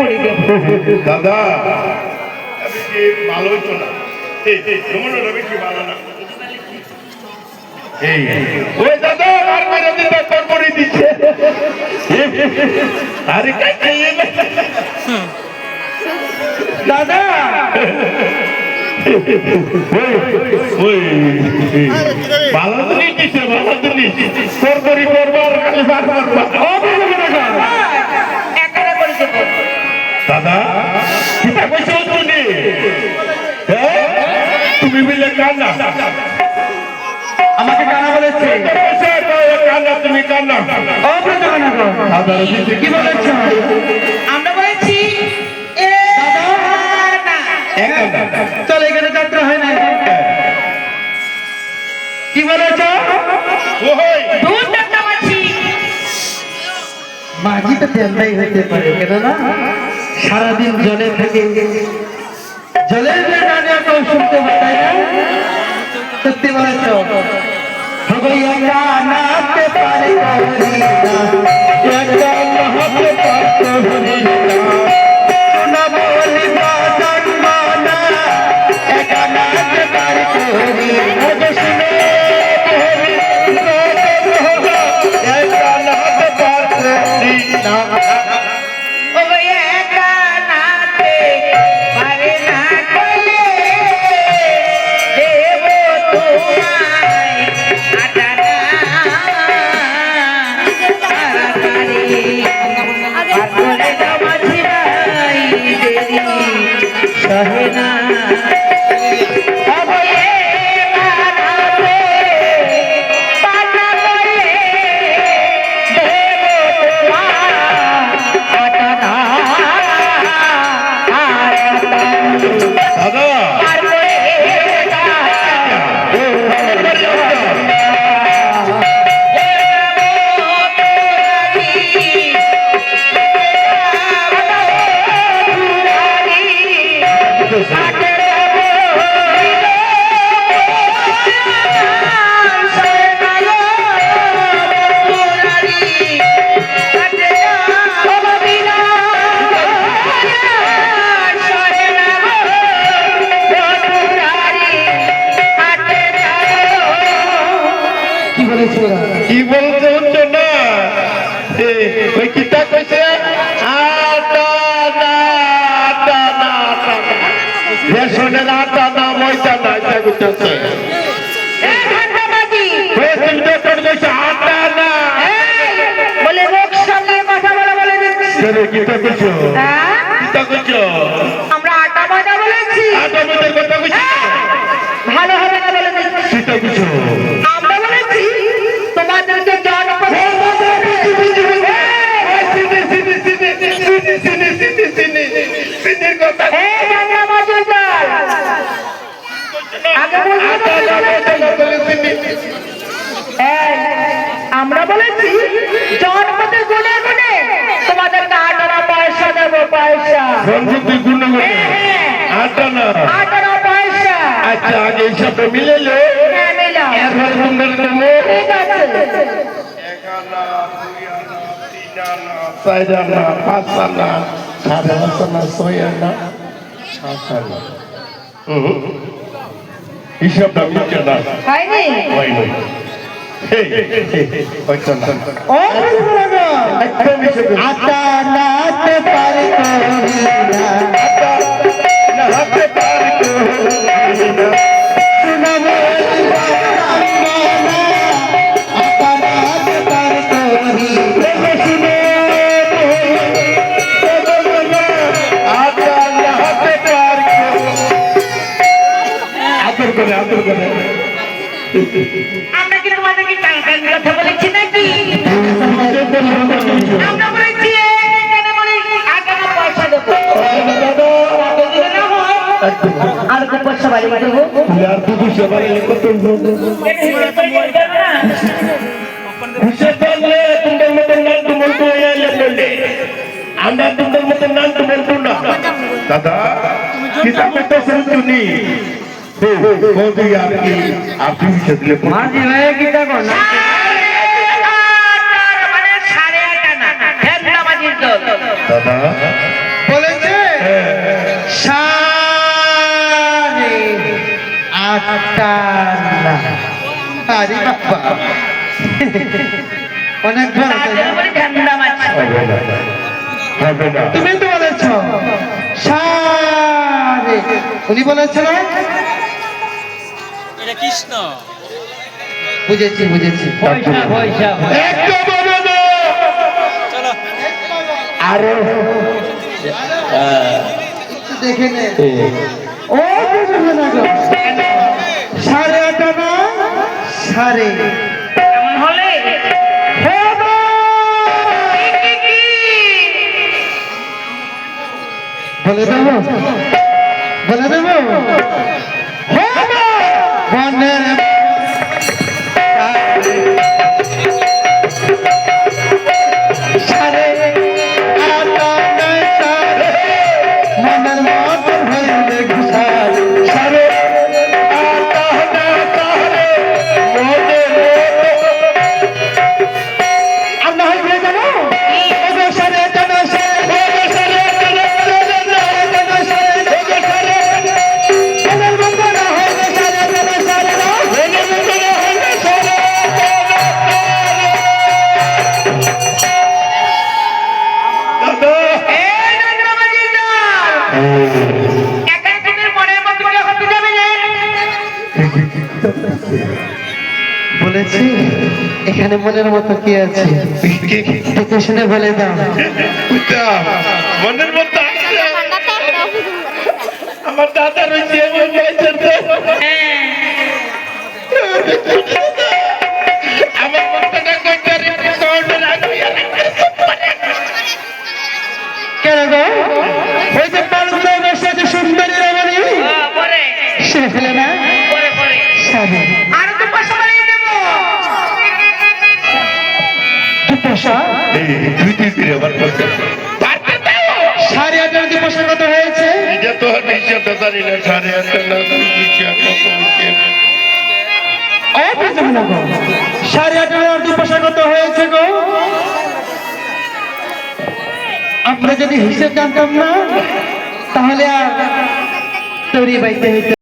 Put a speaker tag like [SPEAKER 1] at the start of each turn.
[SPEAKER 1] করে দেব
[SPEAKER 2] দাদা আমি কি ভালো হইতো না তোমার বেশি ভালো না এই ওই দাদা আর মেরে দিতে তোর করে দিচ্ছে আরে কাই
[SPEAKER 1] দাদা
[SPEAKER 2] ভালো জিনিস দিচ্ছে ভালো জিনিস তোর করি করবার
[SPEAKER 1] একারে করে দেব
[SPEAKER 2] দাদা কিতা কইছো তুমি তুমি মিলে কান্না
[SPEAKER 1] আমাকে কানা বলেছে
[SPEAKER 2] কান্না তুমি কান্না
[SPEAKER 1] কি বলেছ আমরা বলেছি চল এখানে যাত্রা হয় না কি বলেছ মাঝি তো তেলটাই হইতে পারে কেননা সারাদিন জলে থাকে জলের গানে কেউ শুনতে পায় না সত্যি বলেছ নাচতে পারে
[SPEAKER 2] কি বলতে হচ্ছে না ওই কিতা কইছে রেশনের আটা না ময়দা না এটা কইতেছে আটা না
[SPEAKER 1] বলে মুখ সামনে কথা বলা বলে দিচ্ছি
[SPEAKER 2] কিতা কইছো কিতা কইছো
[SPEAKER 1] আমরা আটা ময়দা বলেছি
[SPEAKER 2] আটা ময়দার কথা কইছো
[SPEAKER 1] ভালো হবে না বলে দিচ্ছি
[SPEAKER 2] কিতা কইছো
[SPEAKER 1] আমরা বলেছি তোমাদেরকে জনপদ আমরা বলেছি জনপদের গুণে গুণে তোমাদেরকে 18 পয়সা দেবো পয়সা আটানা পয়সা
[SPEAKER 2] আচ্ছা আগে এইসব মিলেলো
[SPEAKER 1] ঠিক আছে
[SPEAKER 2] সাইডানা পাঁচানা সাড়ে পাঁচানা ছয়ানা সাতানা হিসাবটা মিলছে না
[SPEAKER 1] হয়নি
[SPEAKER 2] হয়নি
[SPEAKER 1] আটা নাতে পারে
[SPEAKER 2] নাতে পারে
[SPEAKER 1] আমরা কি তোমাদেরকে টাকা কথা বলেছি নাকি আমরা বলেছি এখানে বলে 18 পয়সা দেবো আর কত পয়সা বাড়ি দেবো
[SPEAKER 2] আর দু পয়সা বাড়ি কত আমরা তোমাদের মতন নাম তো বলবো না দাদা কিতাব করতেছেন তুমি বৌদি আর কি আপনি সেদিলে
[SPEAKER 1] মাঝি হয়ে কি দেখো না মানে 8.5 আনা হেন নামাজির দল
[SPEAKER 2] দাদা
[SPEAKER 1] আটটা না আরে বাবা অনেক ভালো তাই না?
[SPEAKER 2] হবে না
[SPEAKER 1] তুমি তো বলেছ সারে উনি বলেছে না
[SPEAKER 3] এটা কৃষ্ণ
[SPEAKER 1] বুঝেছি বুঝেছি
[SPEAKER 3] পয়সা পয়সা
[SPEAKER 2] একদম হবে না
[SPEAKER 3] চলো
[SPEAKER 2] আরো
[SPEAKER 1] দেখে নে ও বুঝবে না গো সাড়ে আটা না সাড়ে
[SPEAKER 3] এমন হলে
[SPEAKER 1] বলে দেবো বলে দেবো বনের সাড়ে আটা নয় সাড়ে মনের মতো হইলে ঘুষার সাড়ে আটা নয় সাড়ে মনের আমরা হয়ে যাবো ওগো সাড়ে আটা নয় সাড়ে ওগো সাড়ে আটা নয় সাড়ে মনের মতো না হইলে সাড়ে আটা নয় সাড়ে না মনের মতো না হইলে সাড়ে বলেছি এখানে মনের মতো কি আছে দেখে শুনে বলে দাও
[SPEAKER 2] মনের মধ্যে আছে। আমার দাদা রয়েছে আমার বয়সের তো। আমার মনটা কইতে রিপোর্ট রাখবি
[SPEAKER 1] কেন গো ওই যে পালুদা বসে আছে সুন্দরী রমণী
[SPEAKER 3] পরে
[SPEAKER 1] সে ফেলে না
[SPEAKER 3] পরে পরে
[SPEAKER 1] সাড়ে
[SPEAKER 3] আর তো পয়সা বাড়িয়ে দেবো
[SPEAKER 1] দুপোষা
[SPEAKER 2] তুই দিবি আমার পয়সা পারতে দাও
[SPEAKER 1] সাড়ে আটার দুপোষা কত হয়েছে
[SPEAKER 2] এটা তো নিশ্চয় তো জানি না সাড়ে আটটা না তুই কিছু কত হচ্ছে
[SPEAKER 1] বুঝলাম না গো সাড়ে আটার আর দুপোষা কত হয়েছে গো আমরা যদি হিসেব জানতাম না তাহলে আর তৈরি বাইতে হইতে